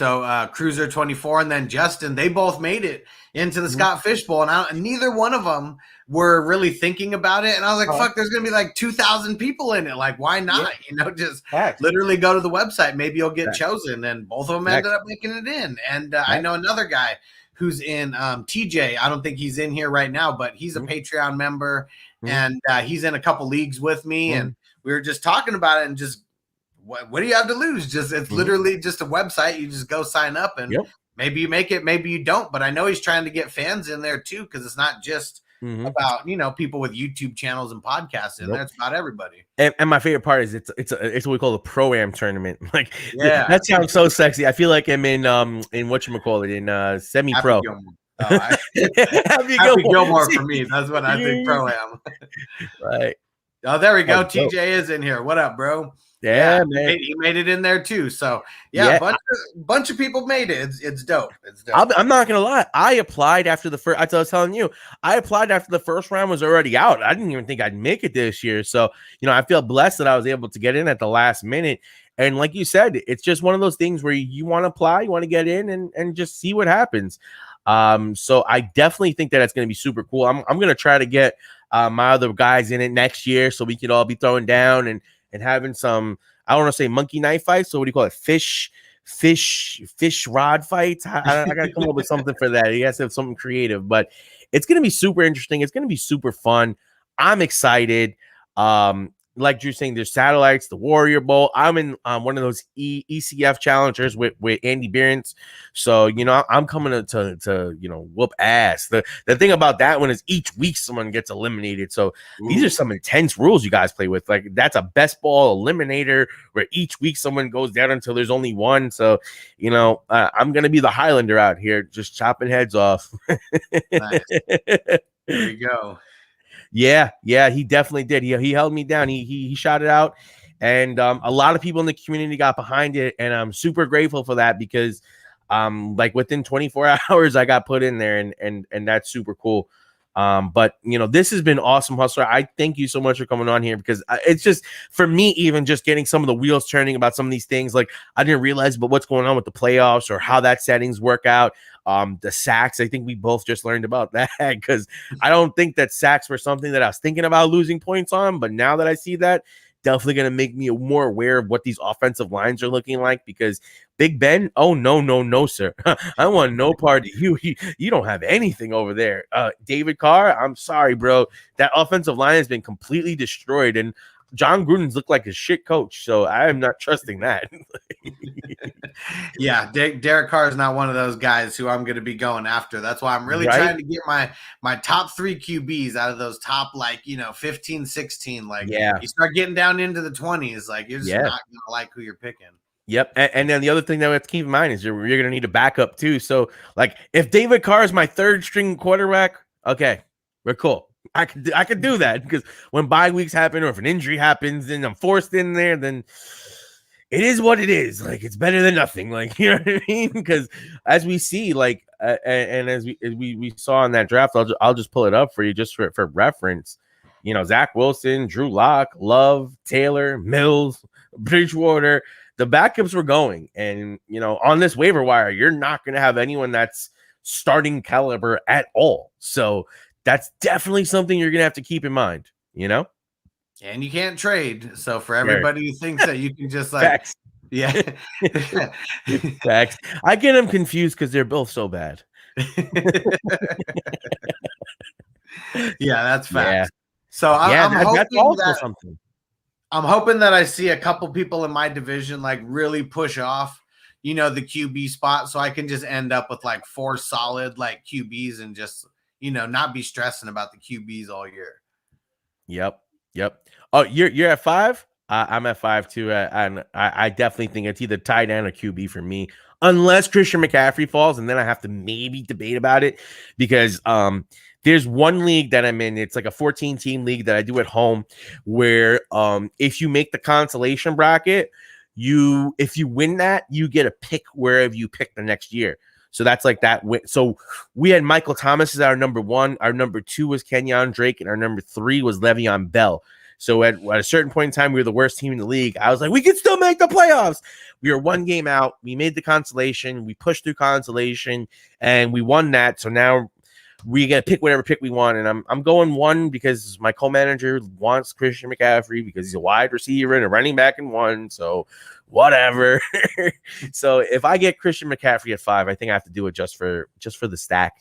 Cruiser 24, and then Justin, they both made it into the Scott Fishbowl, and neither one of them were really thinking about it. And I was like, fuck, there's gonna be like 2,000 people in it. Like, why not? Just literally go to the website. Maybe you'll get chosen. And both of them ended up making it in. And I know another guy who's in TJ. I don't think he's in here right now, but he's a Patreon member, and he's in a couple leagues with me, and we were just talking about it, and just what do you have to lose? Just it's literally just a website. You just go sign up, and maybe you make it, maybe you don't. But I know he's trying to get fans in there too, because it's not just about people with YouTube channels and podcasts in there. It's about everybody. And my favorite part is it's what we call a pro-am tournament. Like that sounds so sexy. I feel like I'm in whatchamacallit, in semi-pro. Happy Gilmore for me. That's what I think pro-am. Right. Oh, there we go. TJ is in here. What up, bro? Yeah, man. He made it in there too. So a bunch of people made it. It's dope. It's dope. I'm not gonna lie. I applied after the first. I was telling you, I applied after the first round was already out. I didn't even think I'd make it this year. So I feel blessed that I was able to get in at the last minute. And like you said, it's just one of those things where you want to apply, you want to get in, and just see what happens. So I definitely think that it's going to be super cool. I'm going to try to get my other guys in it next year, so we could all be throwing down and having some, I don't want to say monkey knife fights. So what do you call it? Fish rod fights. I got to come up with something for that. You guys have something creative, but it's going to be super interesting. It's going to be super fun. I'm excited. Like you're saying, there's satellites, the Warrior Bowl. I'm in one of those ECF challengers with Andy Behrens. So, I'm coming to whoop ass. The thing about that one is each week someone gets eliminated. So these are some intense rules you guys play with. Like that's a best ball eliminator where each week someone goes down until there's only one. So, I'm going to be the Highlander out here just chopping heads off. Nice. There we go. Yeah, he definitely did. He held me down. He shot it out, and a lot of people in the community got behind it, and I'm super grateful for that because, like within 24 hours, I got put in there, and that's super cool. But this has been awesome, Hustler. I thank you so much for coming on here because it's just for me, even just getting some of the wheels turning about some of these things. Like I didn't realize, but what's going on with the playoffs or how that settings work out. The sacks, I think we both just learned about that because I don't think that sacks were something that I was thinking about losing points on. But now that I see that, definitely going to make me more aware of what these offensive lines are looking like because Big Ben, oh, no, sir. I want no part of you. You don't have anything over there. David Carr, I'm sorry, bro. That offensive line has been completely destroyed. And John Gruden's looked like a shit coach, so I am not trusting that. Yeah, Derek Carr is not one of those guys who I'm going to be going after. That's why I'm really trying to get my top 3 QBs out of those top 15, 16. You start getting down into the 20s, you're just not going to like who you're picking. Yep, and then the other thing that we have to keep in mind is you're going to need a backup too. So, if David Carr is my third string quarterback, okay, we're cool. I could do that because when bye weeks happen or if an injury happens and I'm forced in there, then it is what it is. It's better than nothing. You know what I mean? Because as we see, and as we saw in that draft, I'll just pull it up for you just for reference. Zach Wilson, Drew Lock, Love, Taylor, Mills, Bridgewater. The backups were going, and on this waiver wire, you're not going to have anyone that's starting caliber at all. So that's definitely something you're going to have to keep in mind, And you can't trade. So for everybody who thinks that you can just Facts. Yeah. Facts. I get them confused because they're both so bad. Yeah, that's facts. Yeah. So I'm hoping that I see a couple people in my division really push off, the QB spot so I can just end up with 4 solid QBs and just not be stressing about the QBs all year. Yep. Oh, you're at 5? I'm at 5 too. And I definitely think it's either tight end or QB for me, unless Christian McCaffrey falls, and then I have to maybe debate about it because there's one league that I'm in. It's like a 14-team league that I do at home, where if you make the consolation bracket, if you win that, you get a pick wherever you pick the next year. So that's that. So we had Michael Thomas as our number 1. Our number 2 was Kenyon Drake, and our number 3 was Le'Veon Bell. So at a certain point in time, we were the worst team in the league. I was like, we can still make the playoffs. We were 1 game out. We made the consolation. We pushed through consolation, and we won that. So now we get to pick whatever pick we want. And I'm going 1 because my co-manager wants Christian McCaffrey because he's a wide receiver and a running back in 1. So whatever. So if I get Christian McCaffrey at 5, I think I have to do it just for the stack.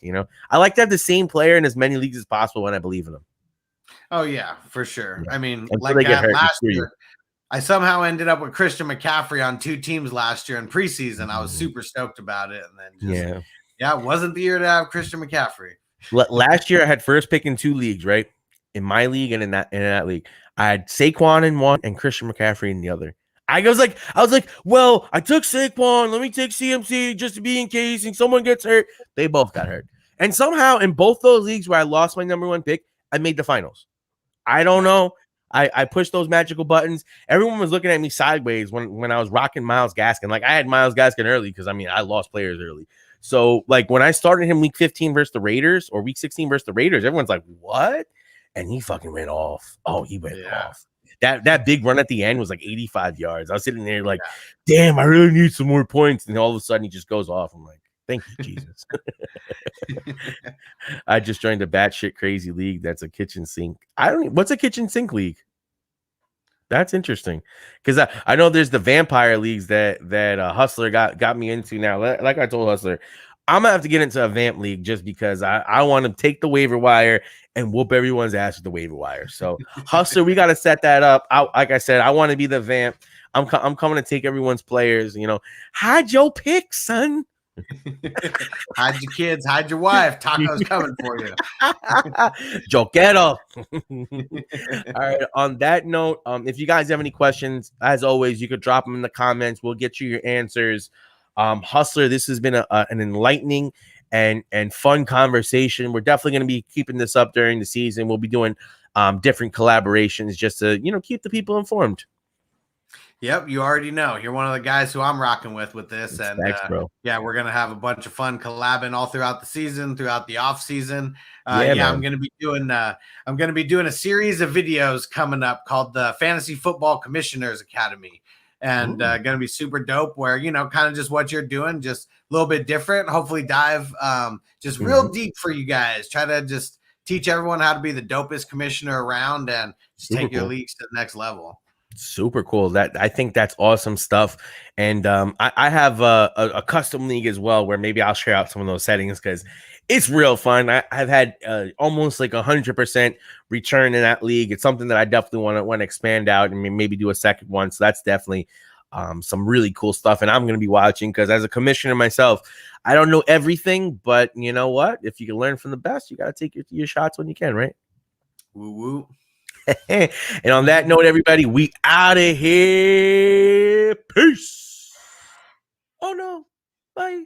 I like to have the same player in as many leagues as possible when I believe in them. Oh yeah, for sure. Yeah. I mean, Until like that last year, I somehow ended up with Christian McCaffrey on 2 teams last year in preseason. I was super stoked about it, and then it wasn't the year to have Christian McCaffrey. Last year I had first pick in 2 leagues, right? In my league and in that league, I had Saquon in 1 and Christian McCaffrey in the other. I was like, well, I took Saquon. Let me take CMC just to be in case and someone gets hurt. They both got hurt, and somehow in both those leagues where I lost my number 1 pick, I made the finals. I don't know. I pushed those magical buttons. Everyone was looking at me sideways when I was rocking Myles Gaskin. Like I had Myles Gaskin early because I lost players early. So like when I started him week 15 versus the Raiders or week 16 versus the Raiders, everyone's like, what? And he fucking went off. Oh, he went off. That big run at the end was like 85 yards. I was sitting there like, damn, I really need some more points. And all of a sudden he just goes off. I'm like, thank you, Jesus. I just joined a batshit crazy league. That's a kitchen sink. What's a kitchen sink league? That's interesting because I know there's the vampire leagues that Hustler got me into now. Like I told Hustler, I'm gonna have to get into a vamp league just because I want to take the waiver wire and whoop everyone's ass with the waiver wire. So Hustler, we got to set that up. Like I said, I want to be the vamp. I'm coming to take everyone's players. Hide your picks, son. Hide your kids, hide your wife. Taco's coming for you. Yo quiero. All right. On that note, if you guys have any questions, as always, you could drop them in the comments. We'll get you your answers. Hustler, this has been an enlightening and fun conversation. We're definitely going to be keeping this up during the season. We'll be doing different collaborations just to keep the people informed. Yep, you already know. You're one of the guys who I'm rocking with this. And thanks, bro. We're going to have a bunch of fun collabing all throughout the season, throughout the off season. I'm going to be doing a series of videos coming up called the Fantasy Football Commissioners Academy. And going to be super dope where, kind of just what you're doing, just a little bit different. Hopefully dive just real deep for you guys. Try to just teach everyone how to be the dopest commissioner around and just take your leagues to the next level. Super cool. I think that's awesome stuff. And I have a custom league as well where maybe I'll share out some of those settings because it's real fun. I've had almost like 100% return in that league. It's something that I definitely want to expand out and maybe do a second one. So that's definitely some really cool stuff. And I'm going to be watching because as a commissioner myself, I don't know everything, but you know what? If you can learn from the best, you got to take your shots when you can, right? Woo woo. And on that note, everybody, we out of here. Peace. Oh no. Bye.